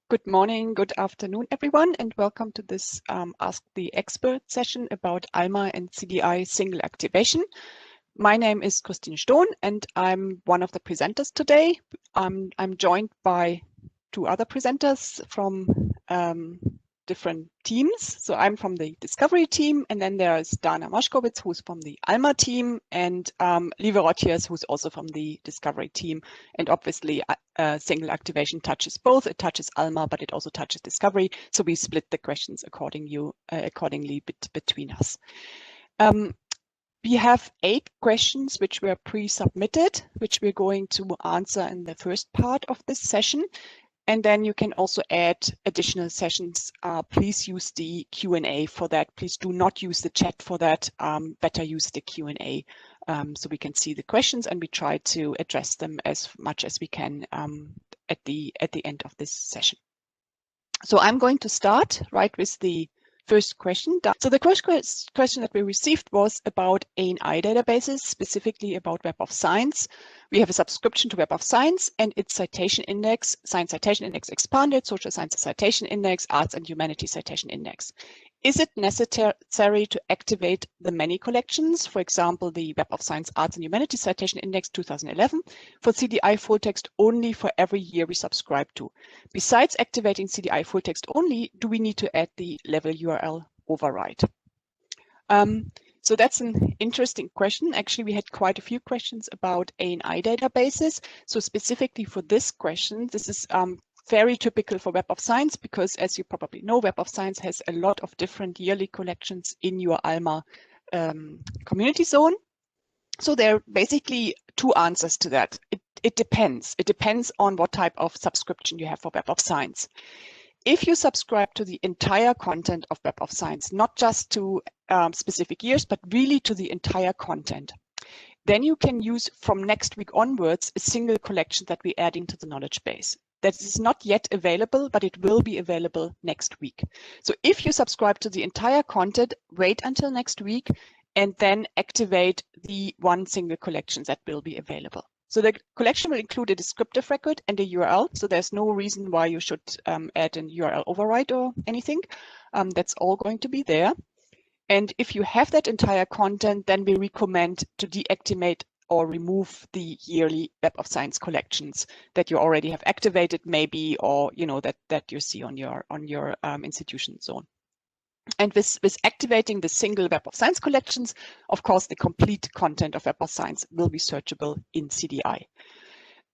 Good morning, good afternoon, everyone, and welcome to this Ask the Expert session about Alma and CDI single activation. My name is Christine Stohn, and I'm one of the presenters today. I'm joined by two other presenters from different teams. So I'm from the Discovery team, and then there's Dana Moshkowitz, who's from the Alma team, and Lieve Rotjes, who's also from the Discovery team. And obviously, single activation touches both. It touches Alma, but it also touches Discovery. So we split the questions accordingly between us. We have 8 questions which were pre-submitted, which we're going to answer in the first part of this session. And then you can also add additional sessions. Please use the Q&A for that. Please do not use the chat for that. Better use the Q&A so we can see the questions and we try to address them as much as we can at the end of this session. So I'm going to start right with the first question. So the first question that we received was about A&I databases, specifically about Web of Science. We have a subscription to Web of Science and its citation index, Science Citation Index Expanded, Social Sciences Citation Index, Arts and Humanities Citation Index. Is it necessary to activate the many collections, for example, the Web of Science Arts and Humanities Citation Index 2011, for CDI full text only for every year we subscribe to? Besides activating CDI full text only, do we need to add the level URL override? So that's an interesting question. Actually, we had quite a few questions about A&I databases. So specifically for this question, this is very typical for Web of Science because, as you probably know, Web of Science has a lot of different yearly collections in your Alma community zone. So there are basically 2 answers to that. It depends. It depends on what type of subscription you have for Web of Science. If you subscribe to the entire content of Web of Science, not just to specific years, but really to the entire content, then you can use from next week onwards a single collection that we add into the knowledge base. That is not yet available, but it will be available next week. So if you subscribe to the entire content, wait until next week and then activate the one single collection that will be available. So the collection will include a descriptive record and a URL. So there's no reason why you should add an URL override or anything. That's all going to be there. And if you have that entire content, then we recommend to deactivate or remove the yearly Web of Science collections that you already have activated, maybe, or that you see on your institution zone. And with activating the single Web of Science collections, of course, the complete content of Web of Science will be searchable in CDI.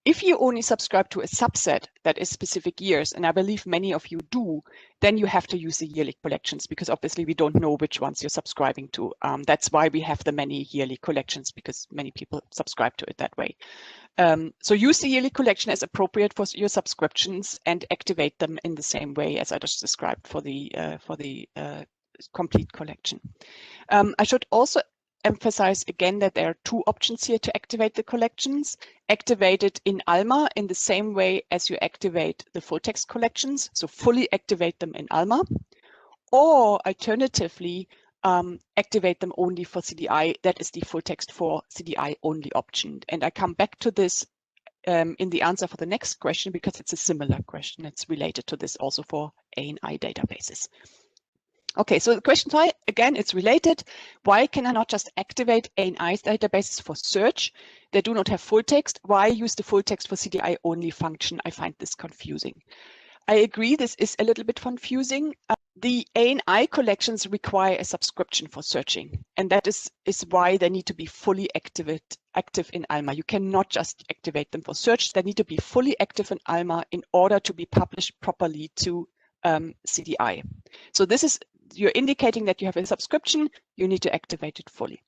If you only subscribe to a subset that is specific years, and I believe many of you do, then you have to use the yearly collections because obviously we don't know which ones you're subscribing to. That's why we have the many yearly collections, because many people subscribe to it that way. So use the yearly collection as appropriate for your subscriptions and activate them in the same way as I just described for the complete collection. I should also emphasize again that there are 2 options here to activate the collections. Activate it in Alma in the same way as you activate the full text collections, so fully activate them in Alma, or alternatively activate them only for CDI. That is the full text for CDI only option. And I come back to this in the answer for the next question because it's a similar question. It's related to this also for A&I databases. Okay, so the question 5, again, it's related. Why can I not just activate A&I databases for search? They do not have full text. Why use the full text for CDI only function? I find this confusing. I agree, this is a little bit confusing. The A&I collections require a subscription for searching, and that is why they need to be fully active in Alma. You cannot just activate them for search. They need to be fully active in Alma in order to be published properly to CDI. So this is, you're indicating that you have a subscription, you need to activate it fully.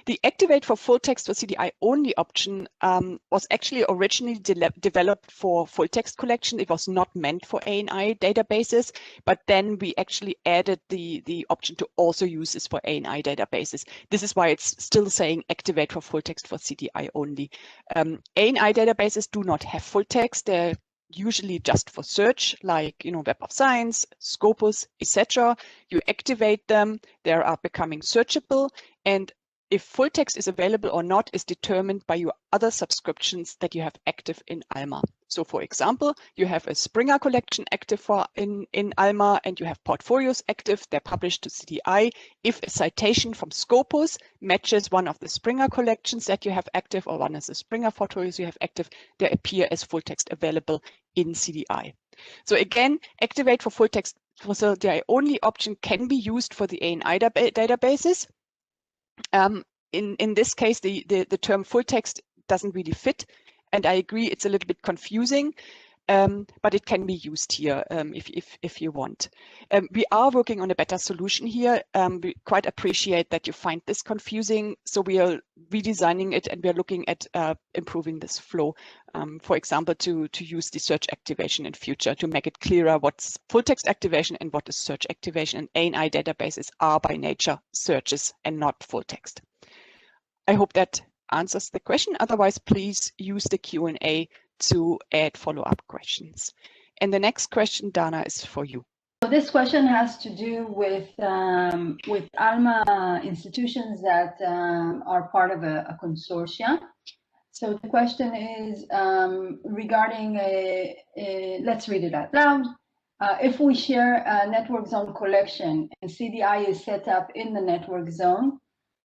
The activate for full text for CDI only option was actually originally developed for full text collection. It was not meant for A&I databases, but then we actually added the option to also use this for A&I databases. This is why it's still saying activate for full text for CDI only. A&I databases do not have full text. They're usually just for search, like Web of Science, Scopus, etc. You activate them, they are becoming searchable, and if full text is available or not is determined by your other subscriptions that you have active in Alma. So for example, you have a Springer collection active in Alma, and you have portfolios active. They're published to CDI. If a citation from Scopus matches one of the Springer collections that you have active or one of the Springer portfolios you have active, they appear as full text available in CDI. So again, activate for full text. So the only option can be used for the ANI databases. In this case, the term full text doesn't really fit, and I agree it's a little bit confusing, but it can be used here if you want. We are working on a better solution here. We quite appreciate that you find this confusing, so we are redesigning it, and we are looking at improving this flow. For example, to use the search activation in future to make it clearer what's full text activation and what is search activation. And ANI databases are by nature searches and not full text. I hope that answers the question. Otherwise, please use the Q&A to add follow-up questions. And the next question, Dana, is for you. So this question has to do with Alma institutions that are part of a consortia. So the question is regarding let's read it out loud. If we share a network zone collection and CDI is set up in the network zone,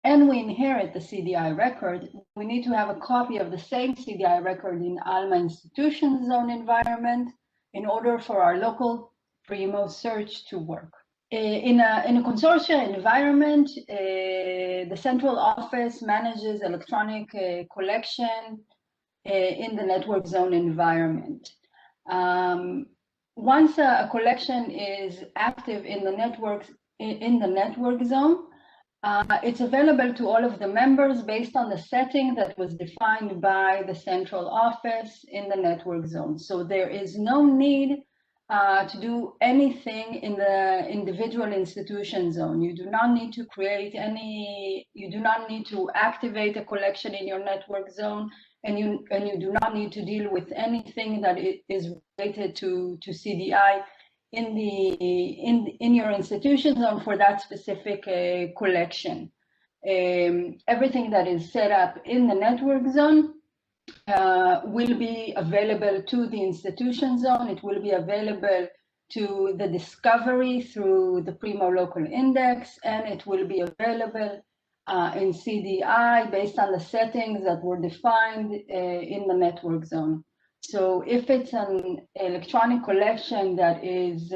and we inherit the CDI record, we need to have a copy of the same CDI record in Alma institution zone environment in order for our local Primo search to work. In a consortia environment, the central office manages electronic collection in the network zone environment. Once a collection is active in the network zone, it's available to all of the members based on the setting that was defined by the central office in the network zone. So there is no need to do anything in the individual institution zone. You do not need to create you do not need to activate a collection in your network zone, and you do not need to deal with anything that is related to CDI in your institution zone for that specific collection. Everything that is set up in the network zone will be available to the institution zone. It will be available to the discovery through the Primo local index, and it will be available in CDI based on the settings that were defined in the network zone. So if it's an electronic collection that is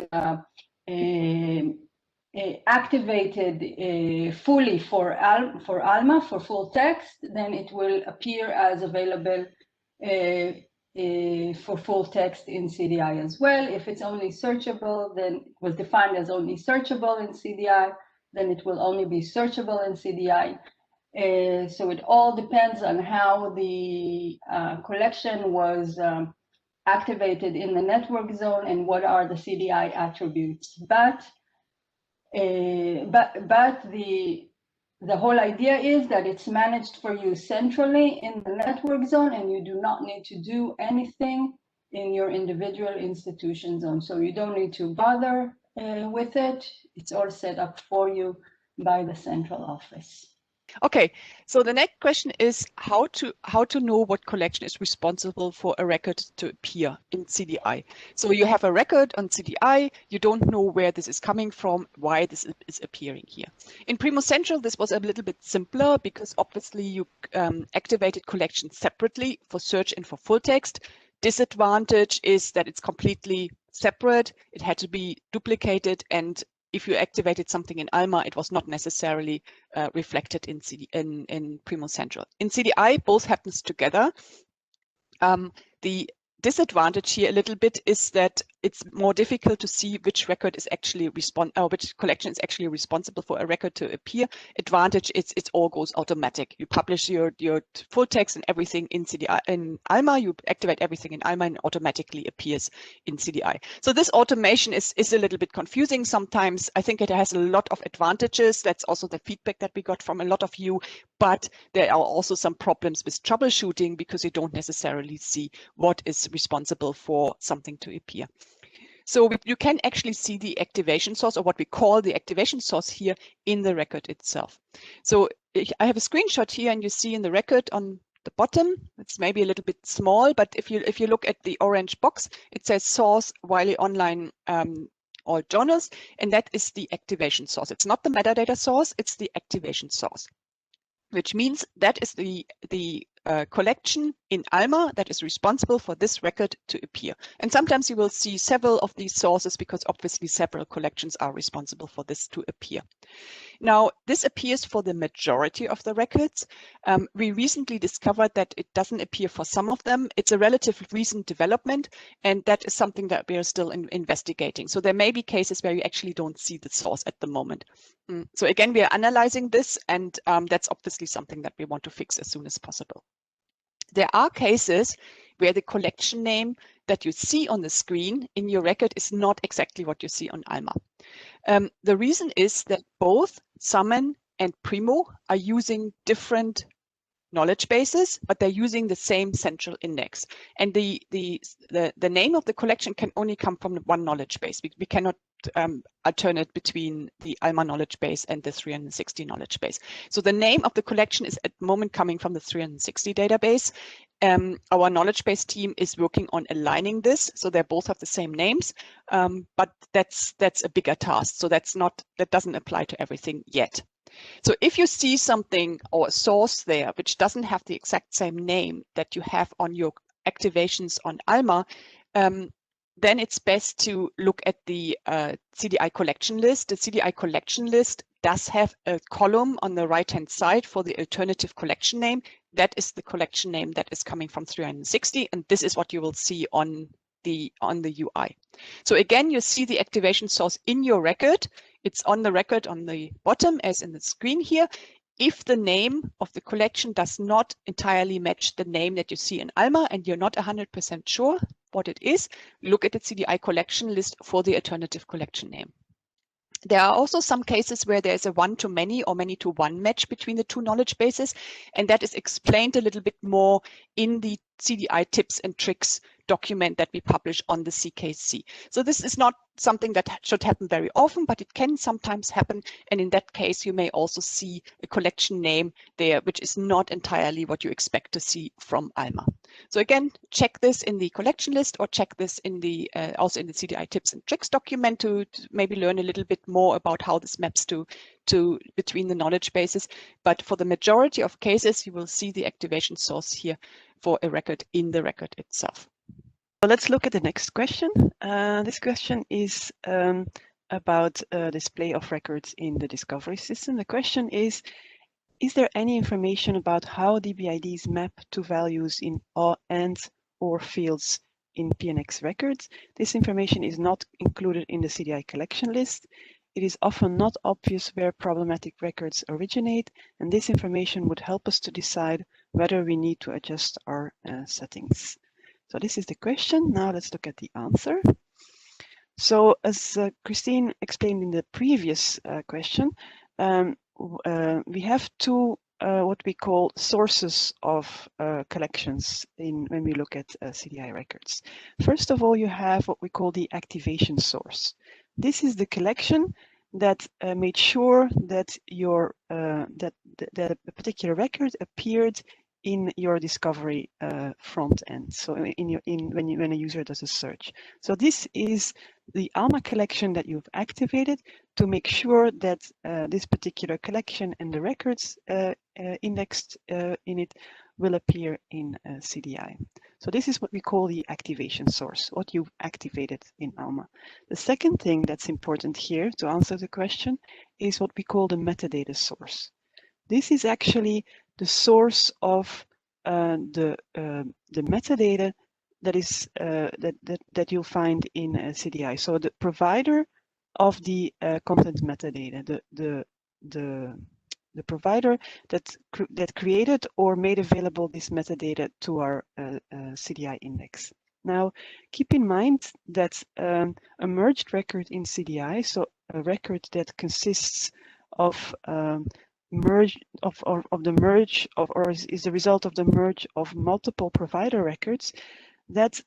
activated fully for Alma, for full text, then it will appear as available for full text in CDI as well. If it's only searchable, then it was defined as only searchable in CDI, then it will only be searchable in CDI. So it all depends on how the collection was activated in the network zone and what are the CDI attributes. But the whole idea is that it's managed for you centrally in the network zone, and you do not need to do anything in your individual institution zone. So you don't need to bother with it. It's all set up for you by the central office. Okay, so the next question is how to know what collection is responsible for a record to appear in CDI. So you have a record on CDI, you don't know where this is coming from, why this is appearing here. In Primo Central, this was a little bit simpler because obviously you activated collections separately for search and for full text. Disadvantage is that it's completely separate. It had to be duplicated, and if you activated something in Alma, it was not necessarily reflected in Primo Central. In CDI, both happens together. The disadvantage here a little bit is that it's more difficult to see which record is actually which collection is actually responsible for a record to appear. Advantage is it all goes automatic. You publish your full text and everything in CDI in Alma. You activate everything in Alma and automatically appears in CDI. So this automation is a little bit confusing sometimes. I think it has a lot of advantages. That's also the feedback that we got from a lot of you. But there are also some problems with troubleshooting because you don't necessarily see what is responsible for something to appear. So you can actually see the activation source, or what we call the activation source here, in the record itself. So I have a screenshot here, and you see in the record on the bottom, it's maybe a little bit small, but if you look at the orange box, it says source Wiley Online all journals, and that is the activation source. It's not the metadata source, it's the activation source, which means that is the collection in Alma that is responsible for this record to appear. And sometimes you will see several of these sources because obviously several collections are responsible for this to appear. Now, this appears for the majority of the records. We recently discovered that it doesn't appear for some of them. It's a relatively recent development, and that is something that we are still investigating. So there may be cases where you actually don't see the source at the moment. So again, we are analyzing this, and that's obviously something that we want to fix as soon as possible. There are cases where the collection name that you see on the screen in your record is not exactly what you see on Alma. The reason is that both Summon and Primo are using different knowledge bases, but they're using the same central index. And the name of the collection can only come from one knowledge base. We cannot alternate between the Alma knowledge base and the 360 knowledge base. So the name of the collection is at the moment coming from the 360 database. Our knowledge base team is working on aligning this, so they both have the same names, but that's a bigger task. So that doesn't apply to everything yet. So if you see something or a source there which doesn't have the exact same name that you have on your activations on Alma, then it's best to look at the CDI collection list. The CDI collection list does have a column on the right-hand side for the alternative collection name. That is the collection name that is coming from 360, and this is what you will see on the UI. So again, you see the activation source in your record. It's on the record on the bottom as in the screen here. If the name of the collection does not entirely match the name that you see in Alma and you're not 100% sure what it is, look at the CDI collection list for the alternative collection name. There are also some cases where there's a one-to-many or many-to-one match between the two knowledge bases, and that is explained a little bit more in the CDI tips and tricks document that we publish on the CKC. So this is not something that should happen very often, but it can sometimes happen. And in that case, you may also see a collection name there, which is not entirely what you expect to see from Alma. So again, check this in the collection list, or check this in the also in the CDI tips and tricks document to maybe learn a little bit more about how this maps to between the knowledge bases. But for the majority of cases, you will see the activation source here for a record in the record itself. So let's look at the next question. This question is about display of records in the discovery system. The question is there any information about how DBIDs map to values in and/or fields in PNX records? This information is not included in the CDI collection list. It is often not obvious where problematic records originate, and this information would help us to decide whether we need to adjust our settings. So this is the question. Now let's look at the answer. So as Christine explained in the previous question, we have two what we call sources of collections when we look at CDI records. First of all, you have what we call the activation source. This is the collection that made sure that your that a particular record appeared in your discovery front end. So when a user does a search. So this is the Alma collection that you've activated to make sure that this particular collection and the records indexed in it will appear in CDI. So this is what we call the activation source, what you've activated in Alma. The second thing that's important here to answer the question is what we call the metadata source. This is actually the source of the metadata that is that you'll find in CDI. So the provider of the content metadata, the provider that created or made available this metadata to our CDI index. Now, keep in mind that a merged record in CDI, so a record that consists of is the result of the merge of multiple provider records, that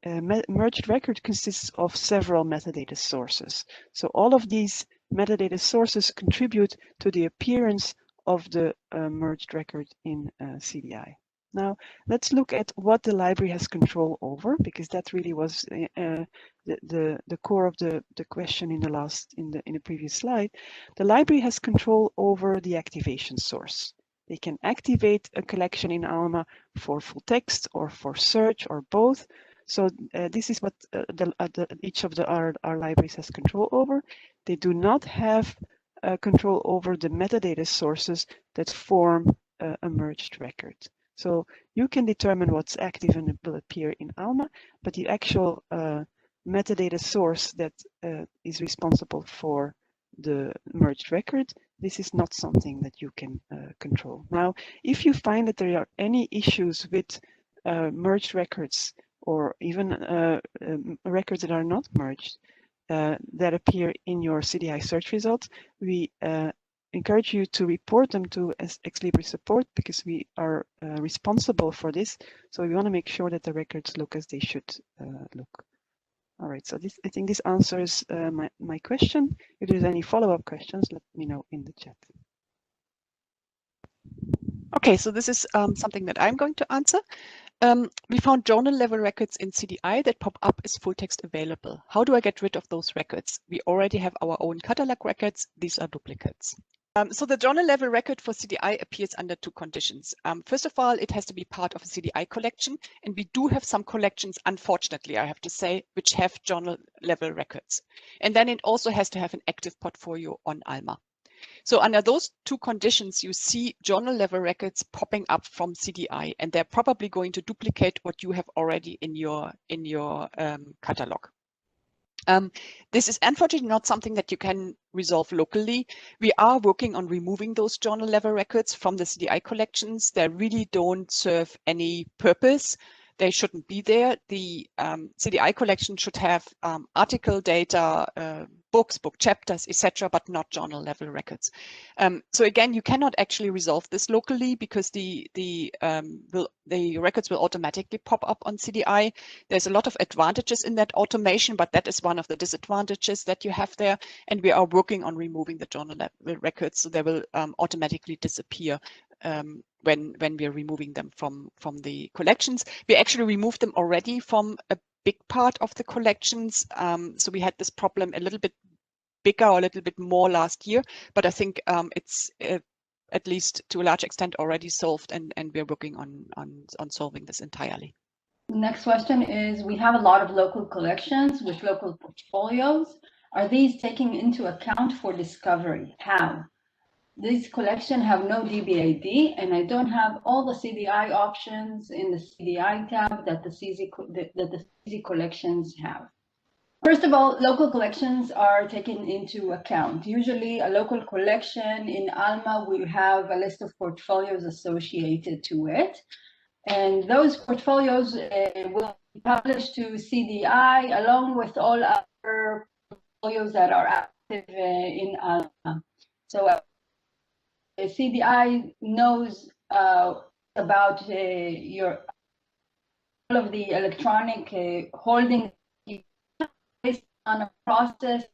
merged record consists of several metadata sources. So all of these metadata sources contribute to the appearance of the merged record in CDI. Now, let's look at what the library has control over, because that really was the core of the question in the previous slide. The library has control over the activation source. They can activate a collection in Alma for full text or for search or both. So this is what each of our libraries has control over. They do not have control over the metadata sources that form a merged record. So you can determine what's active and will appear in Alma, but the actual metadata source that is responsible for the merged record, this is not something that you can control. Now, if you find that there are any issues with merged records or even records that are not merged that appear in your CDI search results, we encourage you to report them to Ex-Libris support, because we are responsible for this. So we want to make sure that the records look as they should look. All right, so I think this answers my question. If there's any follow-up questions, let me know in the chat. Okay, so this is something that I'm going to answer. We found journal level records in CDI that pop up as full text available. How do I get rid of those records? We already have our own catalog records. These are duplicates. So the journal level record for CDI appears under two conditions. First of all, it has to be part of a CDI collection, and we do have some collections, unfortunately, I have to say, which have journal level records. And then it also has to have an active portfolio on Alma. So under those two conditions, you see journal level records popping up from CDI, and they're probably going to duplicate what you have already in your catalog. This is unfortunately not something that you can resolve locally. We are working on removing those journal level records from the CDI collections. They really don't serve any purpose. They shouldn't be there. The CDI collection should have article data, books, book chapters, etc., but not journal level records. So again, you cannot actually resolve this locally, because the records will automatically pop up on CDI. There's a lot of advantages in that automation, but that is one of the disadvantages that you have there. And we are working on removing the journal level records, so they will automatically disappear when we are removing them from the collections. We actually removed them already from a big part of the collections. So we had this problem a little bit bigger or a little bit more last year, but I think it's at least to a large extent already solved, and we're working on solving this entirely. Next question is, we have a lot of local collections with local portfolios. Are these taking into account for discovery? How? These collections have no DBAD, and I don't have all the CDI options in the CDI tab that the CZ collections have. First of all, local collections are taken into account. Usually a local collection in Alma will have a list of portfolios associated to it. And those portfolios will be published to CDI along with all other portfolios that are active in Alma. So CDI knows about all of the electronic holding based on a process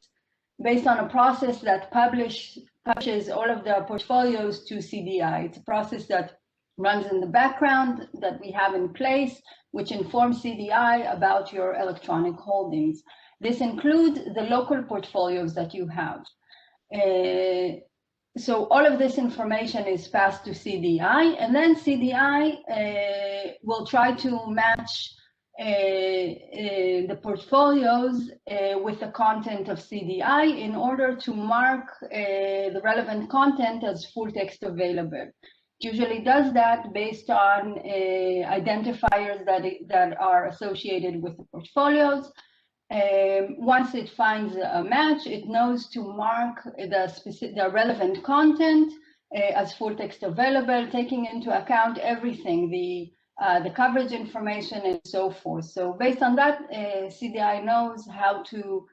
that publishes all of the portfolios to CDI. It's a process that runs in the background that we have in place, which informs CDI about your electronic holdings. This includes the local portfolios that you have. So all of this information is passed to CDI, and then CDI will try to match the portfolios with the content of CDI in order to mark the relevant content as full text available. It usually does that based on identifiers that are associated with the portfolios. Once it finds a match, it knows to mark the relevant content as full text available, taking into account everything, the coverage information and so forth. So based on that, CDI knows how to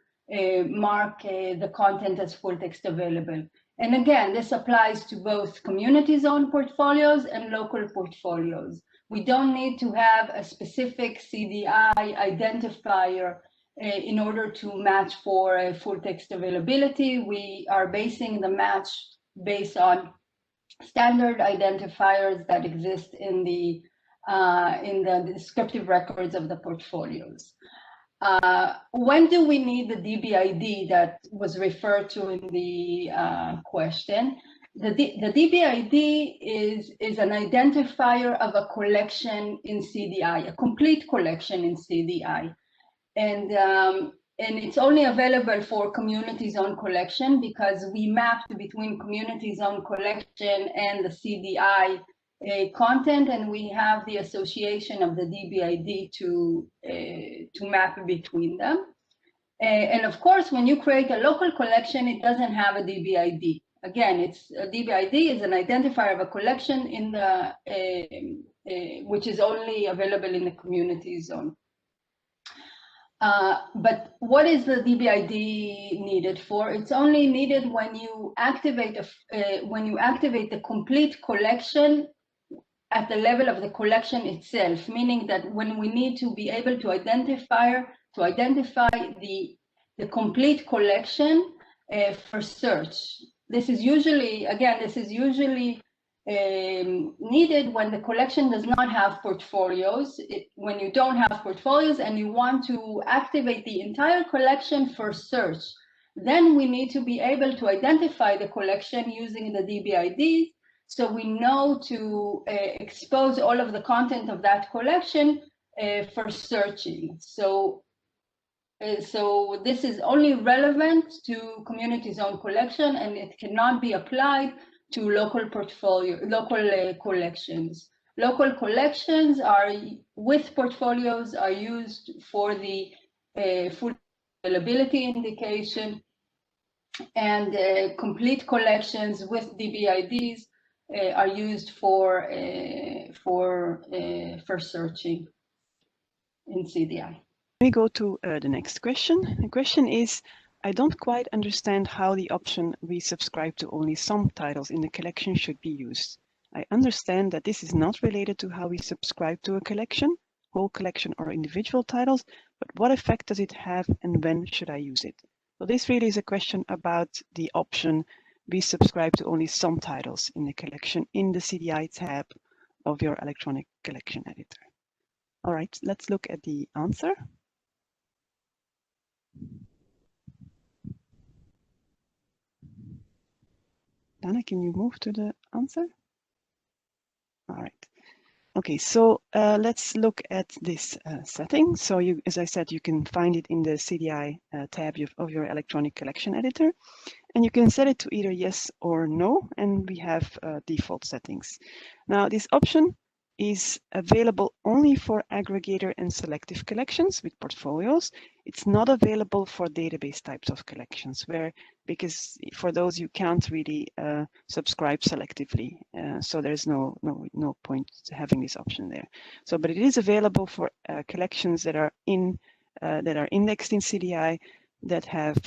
mark the content as full text available. And again, this applies to both community zone portfolios and local portfolios. We don't need to have a specific CDI identifier in order to match for full text availability. We are basing the match based on standard identifiers that exist in the descriptive records of the portfolios. When do we need the DBID that was referred to in the question? The DBID is an identifier of a collection in CDI, a complete collection in CDI. And it's only available for community zone collection because we mapped between community zone collection and the CDI content, and we have the association of the DBID to map between them. And of course, when you create a local collection, it doesn't have a DBID. Again, a DBID is an identifier of a collection in the which is only available in the community zone. But what is the DBID needed for? It's only needed when you activate the complete collection at the level of the collection itself, meaning that when we need to be able to identify the complete collection for search. This is usually needed when the collection does not have portfolios. When you don't have portfolios and you want to activate the entire collection for search, then we need to be able to identify the collection using the DBID, so we know to expose all of the content of that collection for searching. So this is only relevant to community zone collection, and it cannot be applied to local collections. Local collections with portfolios are used for the full availability indication, and complete collections with DBIDs are used for searching in CDI. We go to the next question. The question is, I don't quite understand how the option "we subscribe to only some titles in the collection" should be used. I understand that this is not related to how we subscribe to a collection, whole collection or individual titles, but what effect does it have and when should I use it? So this really is a question about the option "we subscribe to only some titles in the collection" in the CDI tab of your electronic collection editor. All right, let's look at the answer. Dana, can you move to the answer? All right. Okay, so let's look at this setting. So as I said, you can find it in the CDI tab of your electronic collection editor, and you can set it to either yes or no, and we have default settings. Now, this option is available only for aggregator and selective collections with portfolios. It's not available for database types of collections, because for those you can't really subscribe selectively. So there's no point to having this option there. So, but it is available for collections that are indexed in CDI that have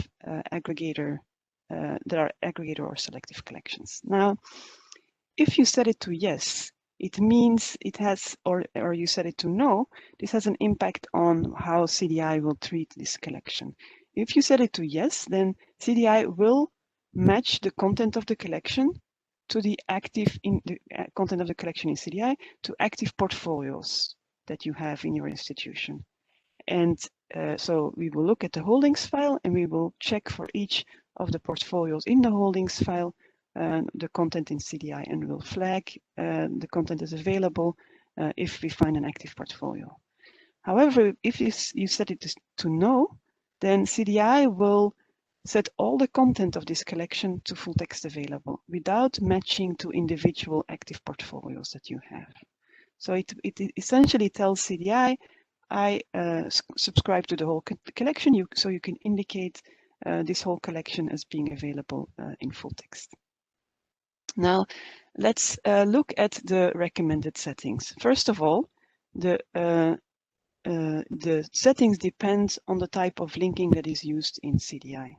aggregator or selective collections. Now, if you set it to yes, it means it has, or you set it to no, this has an impact on how CDI will treat this collection. If you set it to yes, then CDI will match the content of the collection to the content of the collection in CDI to active portfolios that you have in your institution. And so we will look at the holdings file and we will check for each of the portfolios in the holdings file the content in CDI, and we'll flag the content is available if we find an active portfolio. However, if you set it to no, then CDI will set all the content of this collection to full text available without matching to individual active portfolios that you have. So it essentially tells CDI, I subscribe to the whole collection, so you can indicate this whole collection as being available in full text. Now, let's look at the recommended settings. First of all, the settings depend on the type of linking that is used in CDI.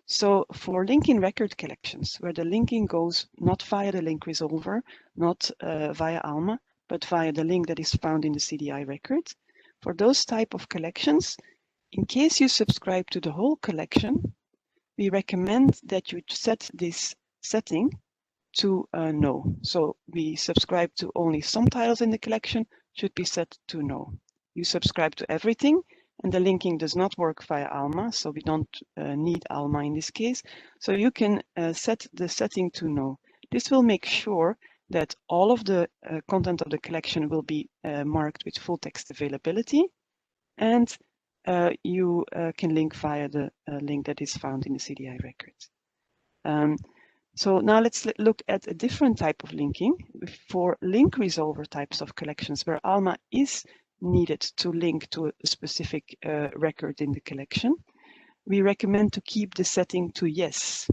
So for linking record collections, where the linking goes not via the link resolver, not via Alma, but via the link that is found in the CDI record. For those type of collections, in case you subscribe to the whole collection, we recommend that you set this setting to no. So we subscribe to only some titles in the collection should be set to no. You subscribe to everything, and the linking does not work via Alma, so we don't need Alma in this case. So you can set the setting to no. This will make sure that all of the content of the collection will be marked with full text availability, and you can link via the link that is found in the CDI record. So now let's look at a different type of linking for link resolver types of collections where Alma is needed to link to a specific record in the collection. We recommend to keep the setting to yes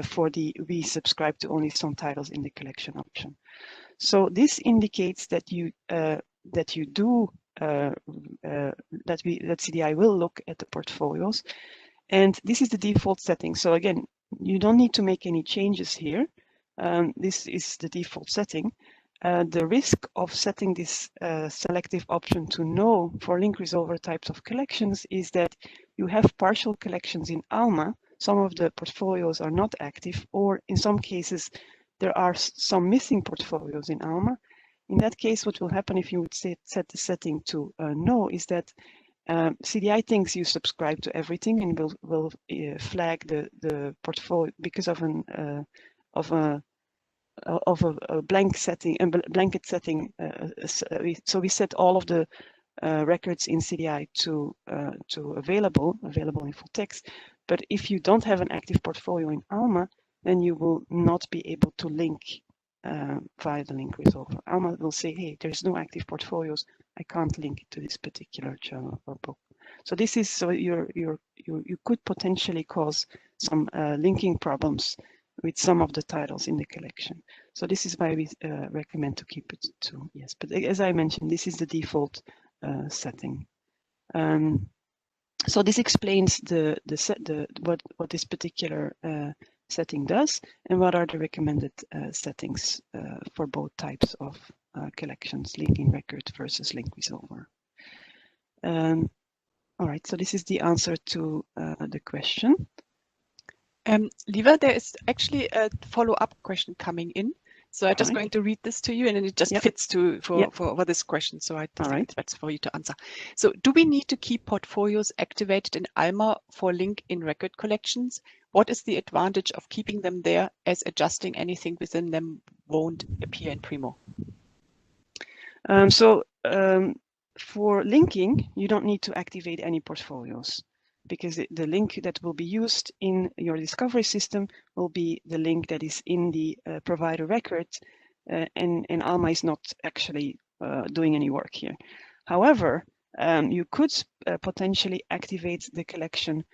for the we subscribe to only some titles in the collection option. So this indicates that CDI will look at the portfolios, and this is the default setting. So again, you don't need to make any changes here. This is the default setting. The risk of setting this selective option to no for link resolver types of collections is that you have partial collections in Alma. Some of the portfolios are not active, or in some cases, there are some missing portfolios in Alma. In that case, what will happen if you would set the setting to no is that CDI thinks you subscribe to everything and will flag the portfolio because of a blanket setting. So we set all of the records in CDI to available in full text. But if you don't have an active portfolio in Alma, then you will not be able to link via the link resolver. Alma will say, hey, there's no active portfolios. I can't link to this particular journal or book. So this is so you could potentially cause some linking problems with some of the titles in the collection. So this is why we recommend to keep it to yes. But as I mentioned, this is the default setting. So this explains what this particular setting does and what are the recommended settings for both types of collections, linking record versus link resolver. All right, so this is the answer to the question. Liva, there is actually a follow-up question coming in. So I'm just going to read this to you, and then it just fits for this question. So I think that's for you to answer. So do we need to keep portfolios activated in Alma for link in record collections? What is the advantage of keeping them there, as adjusting anything within them won't appear in Primo? For linking, you don't need to activate any portfolios, because the link that will be used in your discovery system will be the link that is in the provider record, and Alma is not actually doing any work here. However, you could potentially activate the collection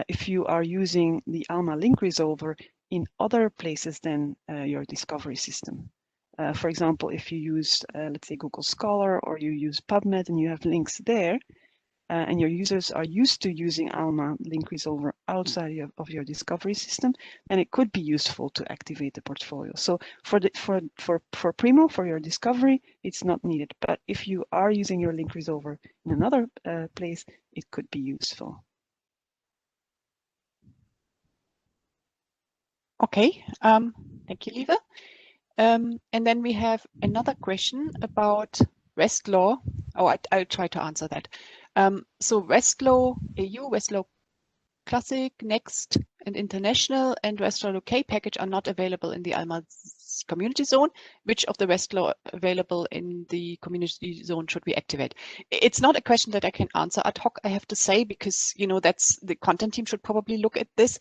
if you are using the Alma link resolver in other places than your discovery system. For example, if you use, let's say, Google Scholar, or you use PubMed and you have links there, and your users are used to using Alma link resolver outside of your discovery system, then it could be useful to activate the portfolio. So for Primo, for your discovery, it's not needed. But if you are using your link resolver in another place, it could be useful. Okay, thank you, Liva. And then we have another question about Westlaw. Oh, I'll try to answer that. So Westlaw EU, Westlaw Classic, Next, and International, and Westlaw UK package are not available in the Alma community zone. Which of the Westlaw available in the community zone should we activate? It's not a question that I can answer ad hoc, I have to say, because that's the content team should probably look at this.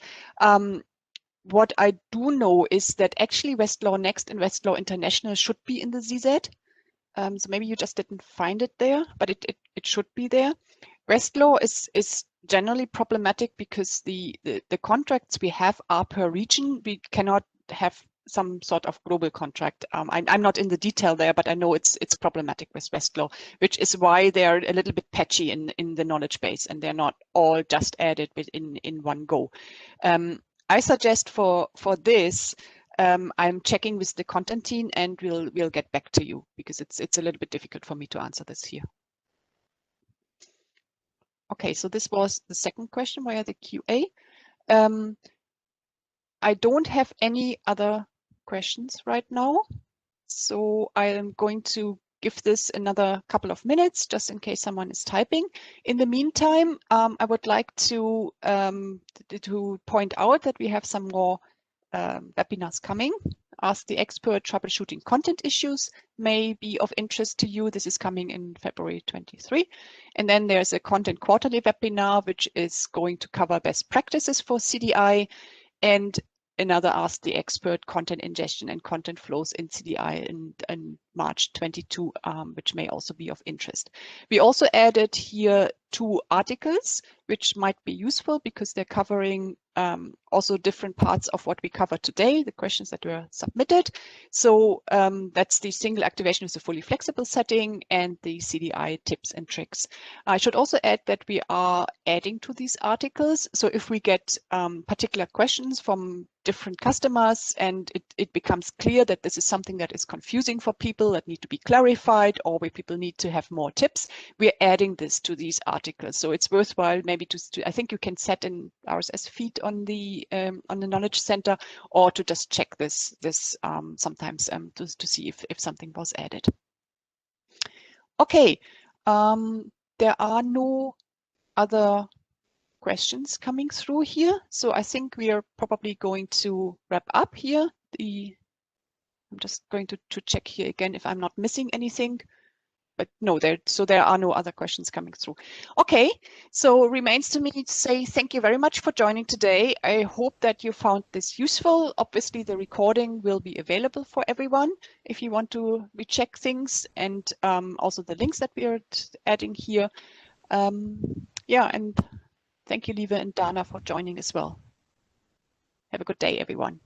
What I do know is that actually Westlaw Next and Westlaw International should be in the ZZ. So maybe you just didn't find it there, but it should be there. Westlaw is generally problematic because the contracts we have are per region. We cannot have some sort of global contract. I'm not in the detail there, but I know it's problematic with Westlaw, which is why they're a little bit patchy in the knowledge base, and they're not all just added in one go. I suggest for this, I'm checking with the content team, and we'll get back to you because it's a little bit difficult for me to answer this here. Okay, so this was the second question via the QA. I don't have any other questions right now, so I am going to give this another couple of minutes just in case someone is typing. In the meantime, I would like to point out that we have some more webinars coming. Ask the Expert Troubleshooting Content Issues may be of interest to you. This is coming in February 23. And then there's a Content Quarterly webinar, which is going to cover best practices for CDI, and another Ask the Expert Content Ingestion and Content Flows in CDI in March 22, which may also be of interest. We also added here 2 articles, which might be useful because they're covering also different parts of what we covered today, the questions that were submitted. So that's the single activation with a fully flexible setting and the CDI tips and tricks. I should also add that we are adding to these articles. So if we get particular questions from different customers and it becomes clear that this is something that is confusing for people, that need to be clarified, or where people need to have more tips, we're adding this to these articles. So it's worthwhile maybe to I think you can set an RSS feed on the Knowledge Center, or to just check this sometimes to see if something was added. Okay, there are no other questions coming through here, so I think we are probably going to wrap up here. I'm just going to check here again if I'm not missing anything. But no, there are no other questions coming through. Okay, so remains to me to say thank you very much for joining today. I hope that you found this useful. Obviously, the recording will be available for everyone if you want to recheck things, and also the links that we are adding here. Yeah, and thank you, Lieve and Dana, for joining as well. Have a good day, everyone.